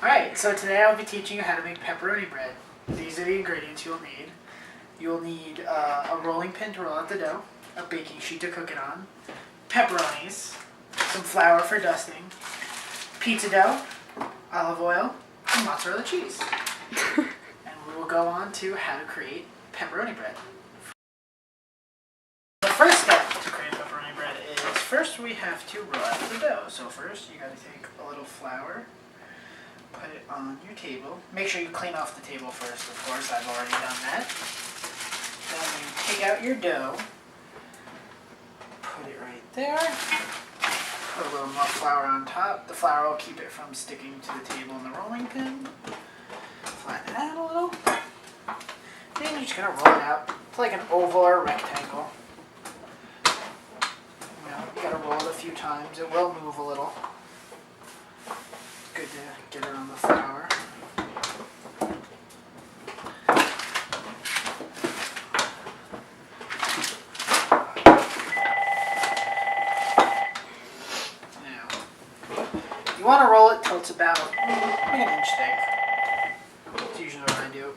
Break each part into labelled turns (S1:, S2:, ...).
S1: Alright, so today I'll be teaching you how to make pepperoni bread. These are the ingredients you'll need. You'll need a rolling pin to roll out the dough, a baking sheet to cook it on, pepperonis, some flour for dusting, pizza dough, olive oil, and mozzarella cheese. And we will go on to how to create pepperoni bread. The first step to create pepperoni bread is first we have to roll out the dough. So first you gotta take a little flour, put it on your table. Make sure you clean off the table first, of course. I've already done that. Then you take out your dough, put it right there, put a little more flour on top. The flour will keep it from sticking to the table in the rolling pin. Flatten it out a little. Then you're just going to roll it out to like an oval or a rectangle. You got to roll it a few times. It will move a little. Good to get it on the flour. Now, you want to roll it till it's about like an inch thick. That's usually what I do.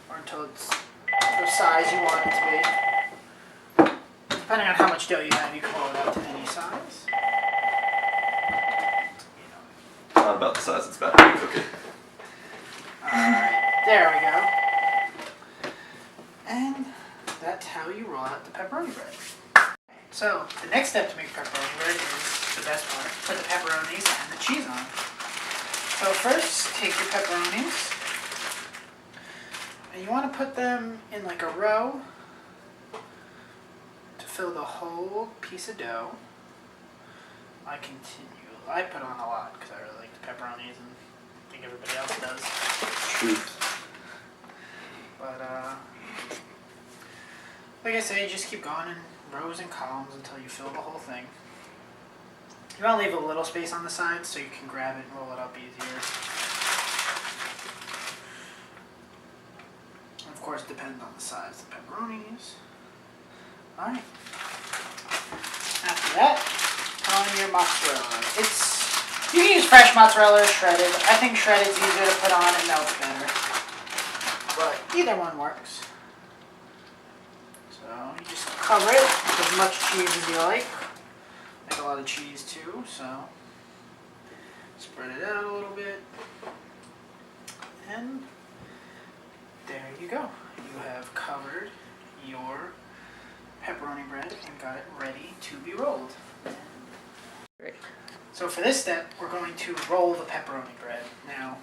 S1: Or until it's the size you want it to be. Depending on how much dough you have, you can roll it out to any size.
S2: Not about the size it's about to cook it.
S1: Alright, there we go. And that's how you roll out the pepperoni bread. So, the next step to make pepperoni bread is the best part. Put the pepperonis and the cheese on. So first, take your pepperonis, and you want to put them in like a row to fill the whole piece of dough. I put on a lot because I really like the pepperonis and I think everybody else does.
S2: Truth.
S1: But like I say, just keep going in rows and columns until you fill the whole thing. You want to leave a little space on the sides so you can grab it and roll it up easier. And of course, depending on the size of the pepperonis. Alright. After that, on your mozzarella. You can use fresh mozzarella or shredded. I think shredded's easier to put on and melts better. But either one works. So you just cover it with as much cheese as you like. Like a lot of cheese too, so spread it out a little bit. And there you go. You have covered your pepperoni bread and got it ready to be rolled.
S3: Great.
S1: So for this step, we're going to roll the pepperoni bread. Now,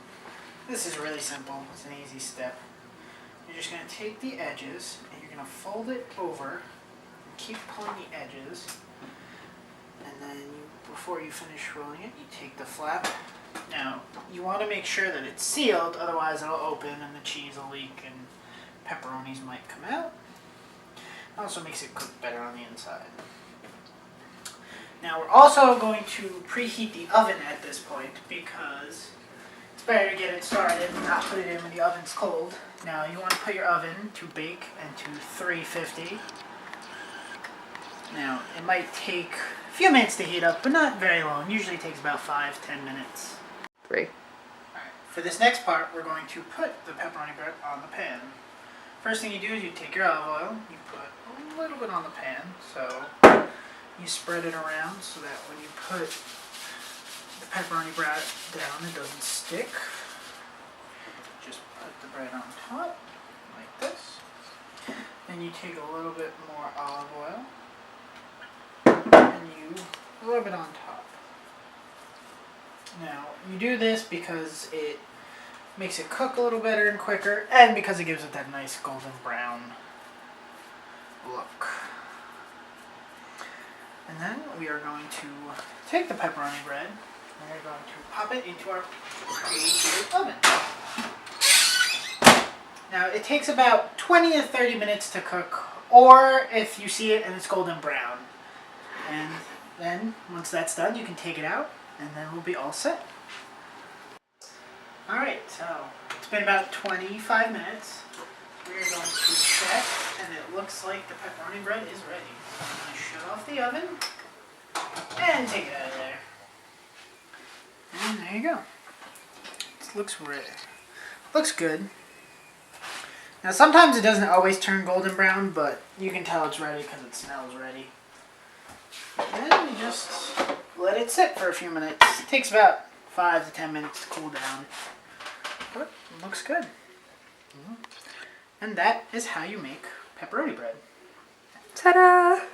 S1: this is really simple. It's an easy step. You're just going to take the edges and you're going to fold it over and keep pulling the edges. And then before you finish rolling it, you take the flap. Now, you want to make sure that it's sealed, otherwise it'll open and the cheese will leak and pepperonis might come out. It also makes it cook better on the inside. Now we're also going to preheat the oven at this point because it's better to get it started and not put it in when the oven's cold. Now you want to put your oven to bake and to 350. Now it might take a few minutes to heat up, but not very long. Usually takes about 5-10 minutes.
S3: Great.
S1: Alright, for this next part we're going to put the pepperoni bread on the pan. First thing you do is you take your olive oil, you put a little bit on the pan, so you spread it around so that when you put the pepperoni bread down, it doesn't stick. Just put the bread on top, like this. Then you take a little bit more olive oil, and you rub it on top. Now, you do this because it makes it cook a little better and quicker, and because it gives it that nice golden brown look. And then we are going to take the pepperoni bread and we're going to pop it into our preheated oven. Now it takes about 20 to 30 minutes to cook, or if you see it and it's golden brown. And then once that's done, you can take it out and then we'll be all set. Alright, so it's been about 25 minutes. We're going to check, and it looks like the pepperoni bread is ready. So I'm going to shut off the oven and take it out of there. And there you go. looks ready. Looks good. Now sometimes it doesn't always turn golden brown, but you can tell it's ready because it smells ready. And then you just let it sit for a few minutes. It takes about 5 to 10 minutes to cool down. But it looks good. And that is how you make pepperoni bread.
S3: Ta-da!